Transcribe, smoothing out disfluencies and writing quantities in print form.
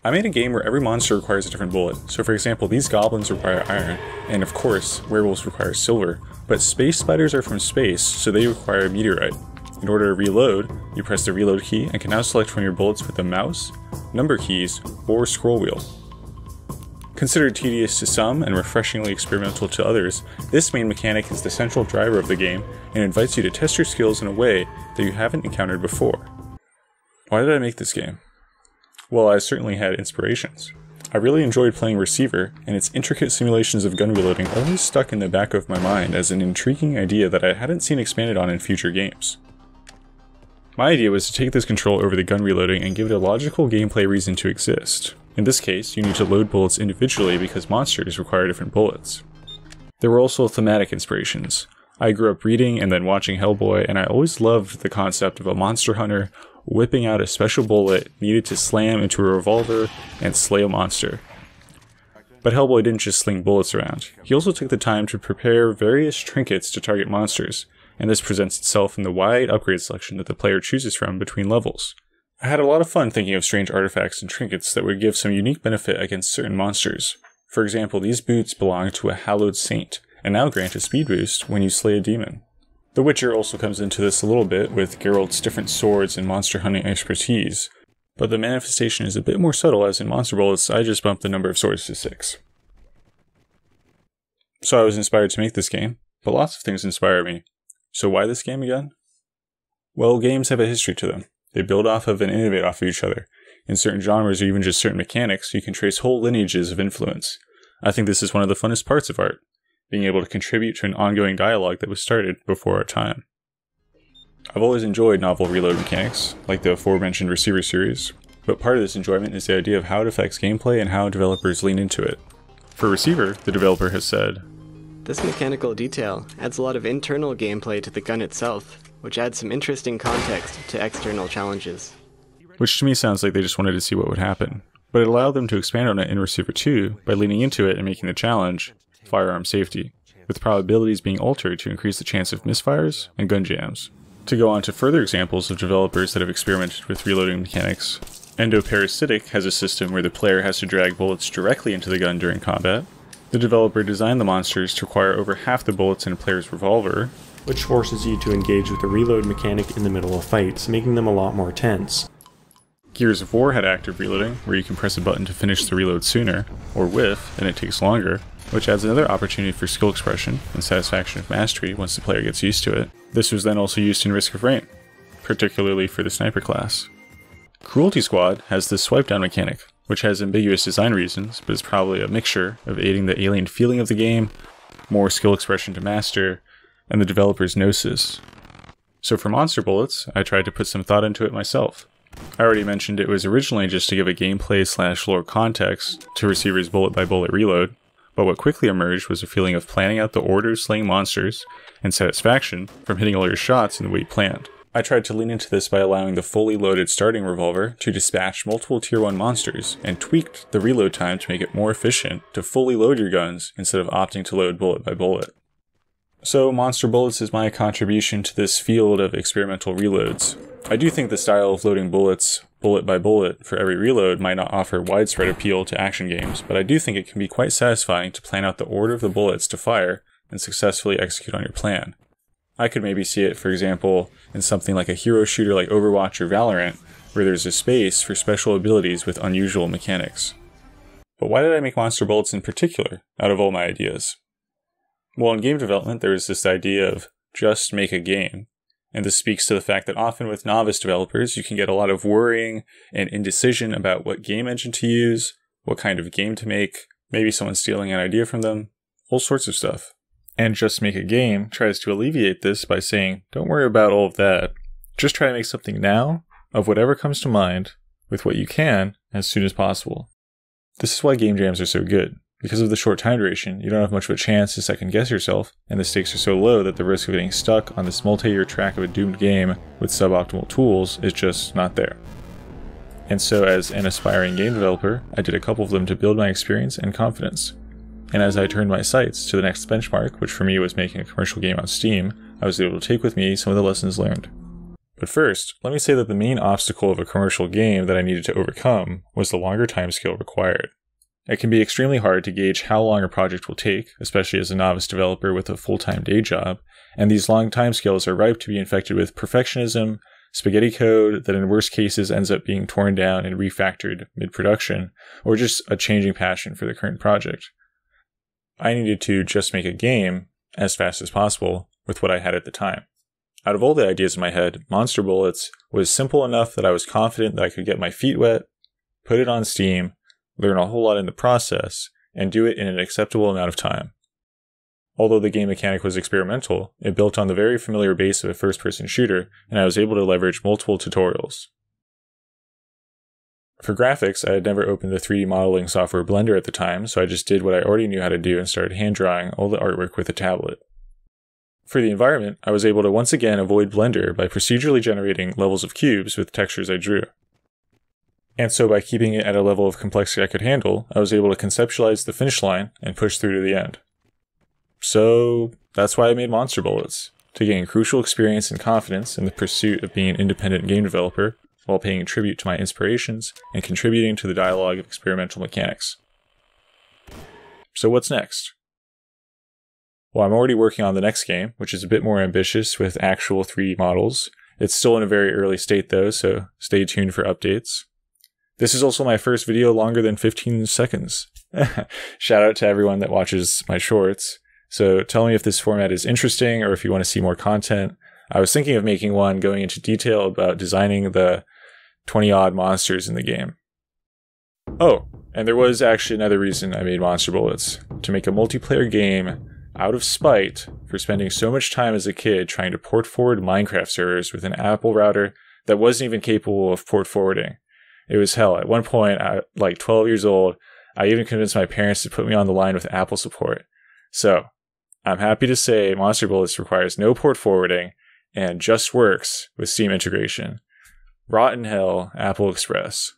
I made a game where every monster requires a different bullet. So for example, these goblins require iron, and of course, werewolves require silver, but space spiders are from space, so they require meteorite. In order to reload, you press the reload key and can now select from your bullets with the mouse, number keys, or scroll wheel. Considered tedious to some and refreshingly experimental to others, this main mechanic is the central driver of the game and invites you to test your skills in a way that you haven't encountered before. Why did I make this game? Well, I certainly had inspirations. I really enjoyed playing Receiver, and its intricate simulations of gun reloading always stuck in the back of my mind as an intriguing idea that I hadn't seen expanded on in future games. My idea was to take this control over the gun reloading and give it a logical gameplay reason to exist. In this case, you need to load bullets individually because monsters require different bullets. There were also thematic inspirations. I grew up reading and then watching Hellboy, and I always loved the concept of a monster hunter whipping out a special bullet needed to slam into a revolver and slay a monster. But Hellboy didn't just sling bullets around. He also took the time to prepare various trinkets to target monsters, and this presents itself in the wide upgrade selection that the player chooses from between levels. I had a lot of fun thinking of strange artifacts and trinkets that would give some unique benefit against certain monsters. For example, these boots belong to a hallowed saint, and now grant a speed boost when you slay a demon. The Witcher also comes into this a little bit with Geralt's different swords and monster hunting expertise, but the manifestation is a bit more subtle, as in Monster Bullets I just bumped the number of swords to 6. So I was inspired to make this game, but lots of things inspire me. So why this game again? Well, games have a history to them. They build off of and innovate off of each other. In certain genres or even just certain mechanics, you can trace whole lineages of influence. I think this is one of the funnest parts of art, being able to contribute to an ongoing dialogue that was started before our time. I've always enjoyed novel reload mechanics, like the aforementioned Receiver series, but part of this enjoyment is the idea of how it affects gameplay and how developers lean into it. For Receiver, the developer has said, "This mechanical detail adds a lot of internal gameplay to the gun itself, which adds some interesting context to external challenges." Which to me sounds like they just wanted to see what would happen, but it allowed them to expand on it in Receiver 2 by leaning into it and making the challenge firearm safety, with probabilities being altered to increase the chance of misfires and gun jams. To go on to further examples of developers that have experimented with reloading mechanics, Endoparasitic has a system where the player has to drag bullets directly into the gun during combat. The developer designed the monsters to require over half the bullets in a player's revolver, which forces you to engage with the reload mechanic in the middle of fights, making them a lot more tense. Gears of War had active reloading, where you can press a button to finish the reload sooner, or whiff, and it takes longer, which adds another opportunity for skill expression and satisfaction of mastery once the player gets used to it. This was then also used in Risk of Rain, particularly for the sniper class. Cruelty Squad has this swipe down mechanic, which has ambiguous design reasons, but is probably a mixture of aiding the alien feeling of the game, more skill expression to master, and the developer's gnosis. So for Monster Bullets, I tried to put some thought into it myself. I already mentioned it was originally just to give a gameplay/lore context to Receiver's bullet-by-bullet reload, but what quickly emerged was a feeling of planning out the order slaying monsters, and satisfaction from hitting all your shots in the way you planned. I tried to lean into this by allowing the fully loaded starting revolver to dispatch multiple tier 1 monsters, and tweaked the reload time to make it more efficient to fully load your guns instead of opting to load bullet by bullet. So Monster Bullets is my contribution to this field of experimental reloads. I do think the style of loading bullets bullet by bullet for every reload might not offer widespread appeal to action games, but I do think it can be quite satisfying to plan out the order of the bullets to fire and successfully execute on your plan. I could maybe see it, for example, in something like a hero shooter like Overwatch or Valorant, where there's a space for special abilities with unusual mechanics. But why did I make Monster Bullets in particular, out of all my ideas? Well, in game development, there is this idea of just make a game, and this speaks to the fact that often with novice developers, you can get a lot of worrying and indecision about what game engine to use, what kind of game to make, maybe someone stealing an idea from them, all sorts of stuff. And Just Make a Game tries to alleviate this by saying, don't worry about all of that, just try to make something now, of whatever comes to mind, with what you can, as soon as possible. This is why game jams are so good. Because of the short time duration, you don't have much of a chance to second guess yourself, and the stakes are so low that the risk of getting stuck on this multi-year track of a doomed game with suboptimal tools is just not there. And so as an aspiring game developer, I did a couple of them to build my experience and confidence. And as I turned my sights to the next benchmark, which for me was making a commercial game on Steam, I was able to take with me some of the lessons learned. But first, let me say that the main obstacle of a commercial game that I needed to overcome was the longer timescale required. It can be extremely hard to gauge how long a project will take, especially as a novice developer with a full-time day job, and these long timescales are ripe to be infected with perfectionism, spaghetti code that in worst cases ends up being torn down and refactored mid-production, or just a changing passion for the current project. I needed to just make a game as fast as possible with what I had at the time. Out of all the ideas in my head, Monster Bullets was simple enough that I was confident that I could get my feet wet, put it on Steam, learn a whole lot in the process, and do it in an acceptable amount of time. Although the game mechanic was experimental, it built on the very familiar base of a first-person shooter, and I was able to leverage multiple tutorials. For graphics, I had never opened the 3D modeling software Blender at the time, so I just did what I already knew how to do and started hand-drawing all the artwork with a tablet. For the environment, I was able to once again avoid Blender by procedurally generating levels of cubes with textures I drew. And so by keeping it at a level of complexity I could handle, I was able to conceptualize the finish line and push through to the end. So that's why I made Monster Bullets, to gain crucial experience and confidence in the pursuit of being an independent game developer, while paying tribute to my inspirations and contributing to the dialogue of experimental mechanics. So what's next? Well, I'm already working on the next game, which is a bit more ambitious with actual 3D models. It's still in a very early state though, so stay tuned for updates. This is also my first video longer than 15 seconds. Shout out to everyone that watches my shorts. So tell me if this format is interesting or if you want to see more content. I was thinking of making one going into detail about designing the 20-odd monsters in the game. Oh, and there was actually another reason I made Monster Bullets. To make a multiplayer game out of spite for spending so much time as a kid trying to port forward Minecraft servers with an Apple router that wasn't even capable of port forwarding. It was hell. At one point, at like 12 years old, I even convinced my parents to put me on the line with Apple support. So, I'm happy to say Monster Bullets requires no port forwarding and just works with Steam integration. Rotten hell, Apple Express.